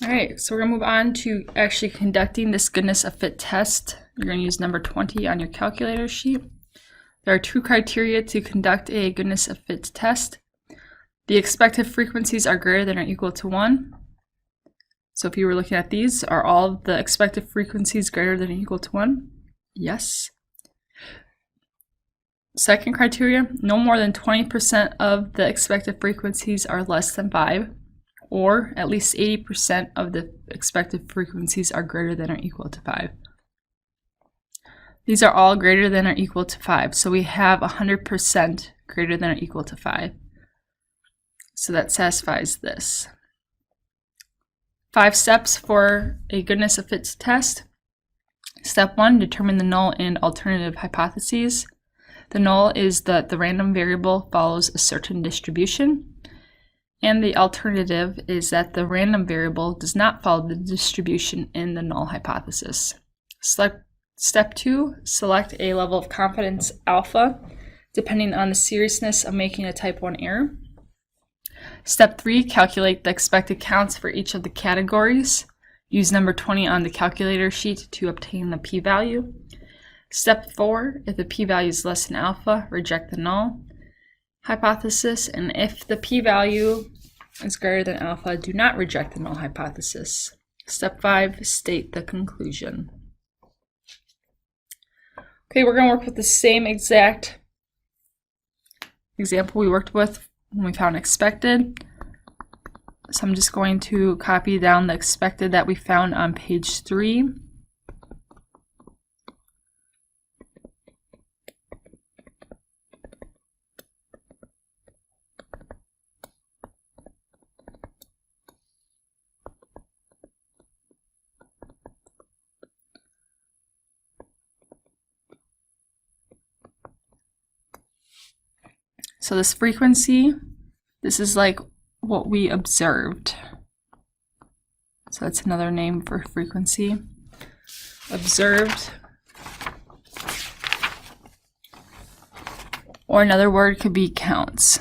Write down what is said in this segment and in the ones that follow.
Alright, so we're going to move on to actually conducting this goodness of fit test. You're going to use number 20 on your calculator sheet. There are two criteria to conduct a goodness of fit test. The expected frequencies are greater than or equal to 1. So if you were looking at these, are all of the expected frequencies greater than or equal to 1? Yes. Second criteria, no more than 20% of the expected frequencies are less than 5, or at least 80% of the expected frequencies are greater than or equal to 5. These are all greater than or equal to 5, so we have 100% greater than or equal to 5. So that satisfies this. 5 steps for a goodness of fit test. Step 1, determine the null and alternative hypotheses. The null is that the random variable follows a certain distribution, and the alternative is that the random variable does not follow the distribution in the null hypothesis. Step 2, select a level of confidence alpha, depending on the seriousness of making a type 1 error. Step 3, calculate the expected counts for each of the categories. Use number 20 on the calculator sheet to obtain the p-value. Step 4, if the p-value is less than alpha, reject the null hypothesis, and if the p-value is greater than alpha, do not reject the null hypothesis. Step 5, state the conclusion. Okay, we're going to work with the same exact example we worked with when we found expected. So I'm just going to copy down the expected that we found on page 3. So this frequency, this is like what we observed. So that's another name for frequency. Observed. Or another word could be counts.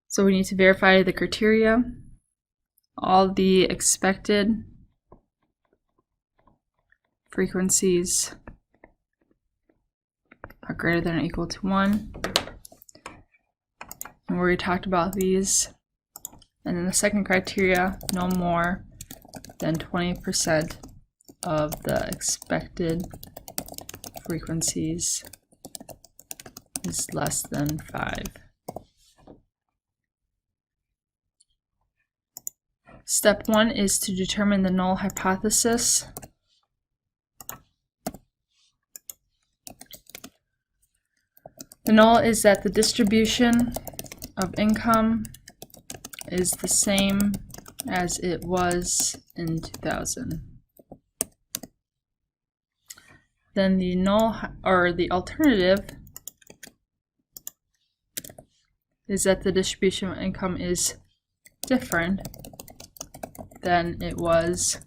So we need to verify the criteria. All the expected frequencies are greater than or equal to 1. And we already talked about these. And then the second criteria, no more than 20% of the expected frequencies is less than 5. Step 1 is to determine the null hypothesis. The null is that the distribution of income is the same as it was in 2000. Then the null, or the alternative, is that the distribution of income is different than it was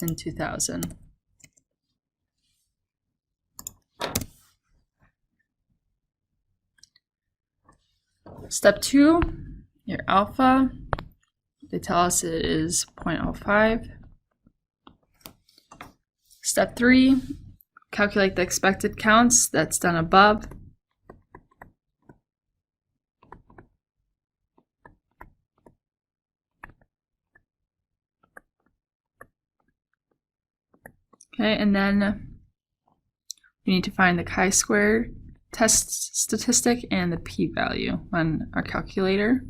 in 2000. Step 2, your alpha, they tell us it is 0.05. Step 3, calculate the expected counts, that's done above. Okay, and then we need to find the chi-squared test statistic and the p-value on our calculator.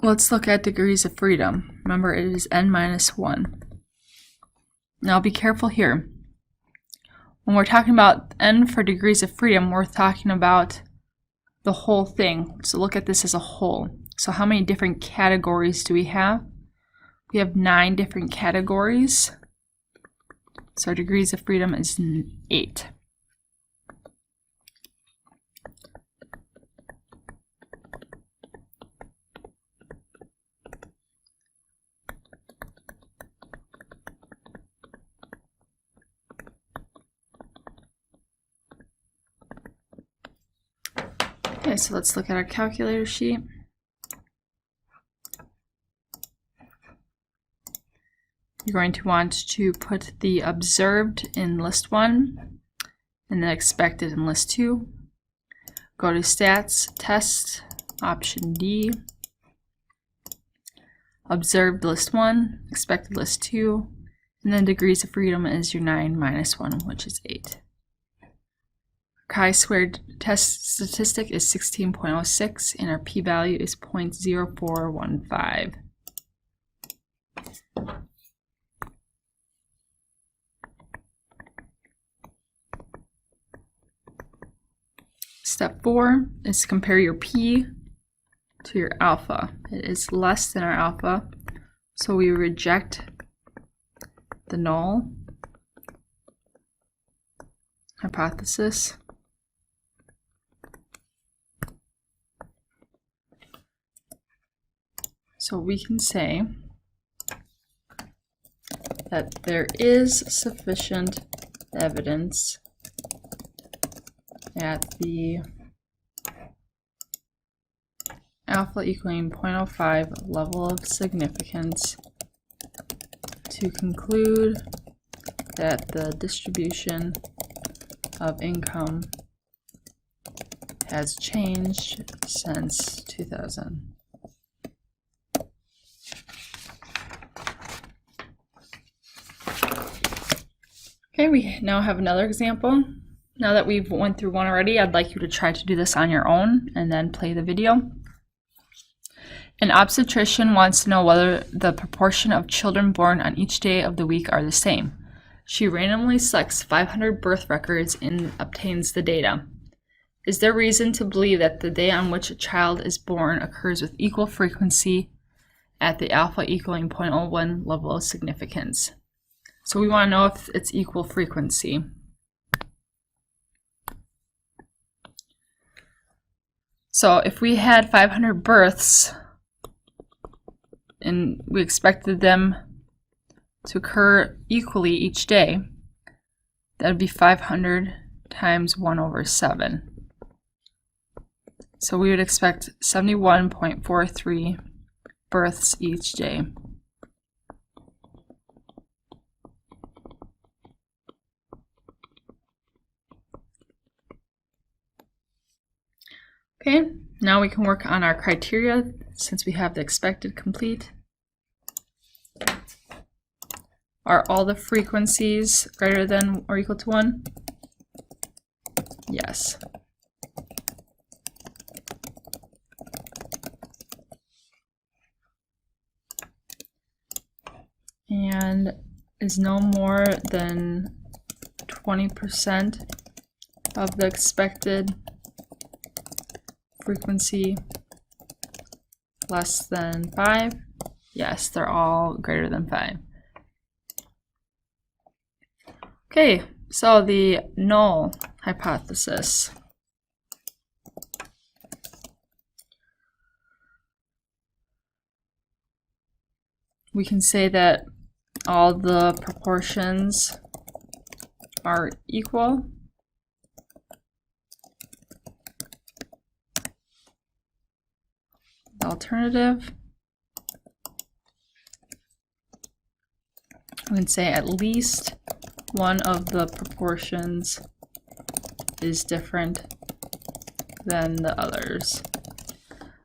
Let's look at degrees of freedom. Remember, it is n-1. Now be careful here. When we're talking about n for degrees of freedom, we're talking about the whole thing. So look at this as a whole. So how many different categories do we have? We have 9 different categories. So our degrees of freedom is 8. Okay, so let's look at our calculator sheet. You're going to want to put the observed in list 1 and the expected in list 2. Go to stats, test, option D. Observed list 1, expected list 2, and then degrees of freedom is your 9 minus 1, which is 8. Chi-squared test statistic is 16.06, and our p-value is 0.0415. Step 4 is to compare your p to your alpha. It is less than our alpha, so we reject the null hypothesis. So we can say that there is sufficient evidence at the alpha equaling 0.05 level of significance to conclude that the distribution of income has changed since 2000. Okay, we now have another example. Now that we've went through one already, I'd like you to try to do this on your own and then play the video. An obstetrician wants to know whether the proportion of children born on each day of the week are the same. She randomly selects 500 birth records and obtains the data. Is there reason to believe that the day on which a child is born occurs with equal frequency at the alpha equaling 0.01 level of significance? So we want to know if it's equal frequency. So if we had 500 births and we expected them to occur equally each day, that would be 500 times 1 over 7. So we would expect 71.43 births each day. Okay, now we can work on our criteria since we have the expected complete. Are all the frequencies greater than or equal to 1? Yes. And is no more than 20% of the expected frequency less than 5? Yes, they're all greater than 5. Okay, so the null hypothesis. We can say that all the proportions are equal. The alternative, we can say at least one of the proportions is different than the others.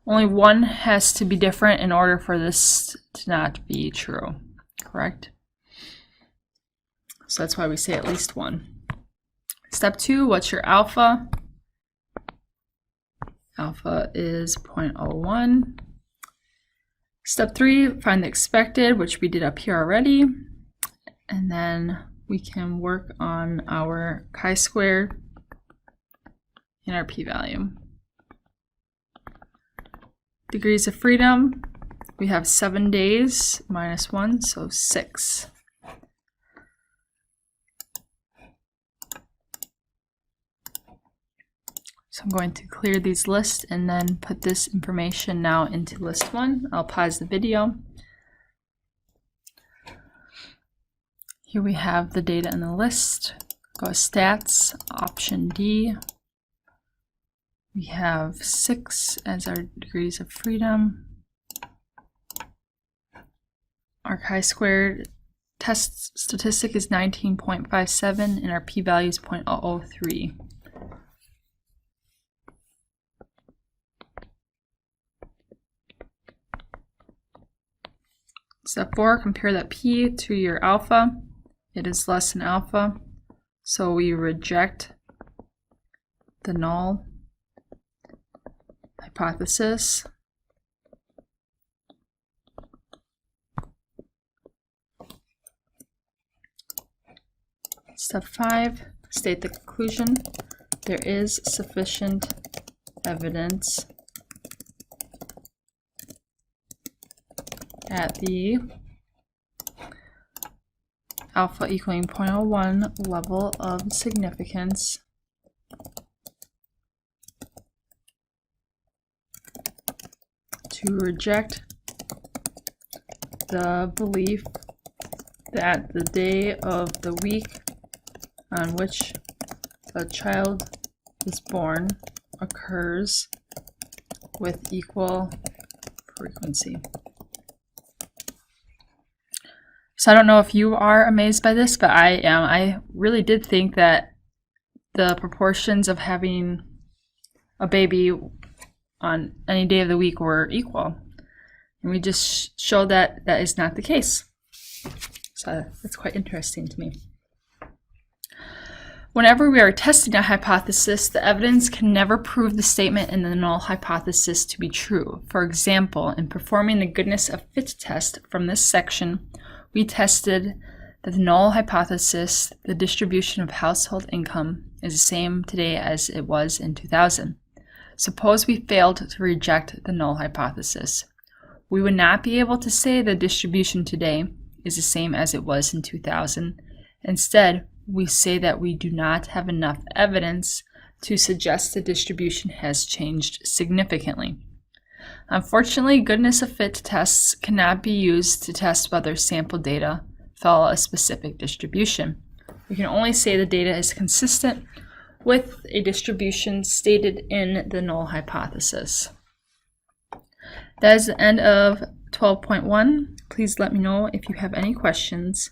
Only one has to be different in order for this to not be true, correct? So that's why we say at least one. Step 2, what's your alpha? Alpha is 0.01. Step 3, find the expected, which we did up here already. And then we can work on our chi-square and our p-value. Degrees of freedom, we have 7 days minus 1, so 6. So I'm going to clear these lists and then put this information now into list 1. I'll pause the video. Here we have the data in the list. Go to stats, option D. We have 6 as our degrees of freedom. Our chi-squared test statistic is 19.57 and our p-value is 0.003. Step 4, compare that p to your alpha. It is less than alpha, so we reject the null hypothesis. Step 5, state the conclusion. There is sufficient evidence at the alpha equaling 0.01 level of significance to reject the belief that the day of the week on which the child is born occurs with equal frequency. So I don't know if you are amazed by this, but I am. I really did think that the proportions of having a baby on any day of the week were equal. And we just showed that that is not the case. So that's quite interesting to me. Whenever we are testing a hypothesis, the evidence can never prove the statement in the null hypothesis to be true. For example, in performing the goodness of fit test from this section, we tested that the null hypothesis, the distribution of household income, is the same today as it was in 2000. Suppose we failed to reject the null hypothesis. We would not be able to say the distribution today is the same as it was in 2000. Instead, we say that we do not have enough evidence to suggest the distribution has changed significantly. Unfortunately, goodness of fit tests cannot be used to test whether sample data follow a specific distribution. We can only say the data is consistent with a distribution stated in the null hypothesis. That is the end of 12.1. Please let me know if you have any questions.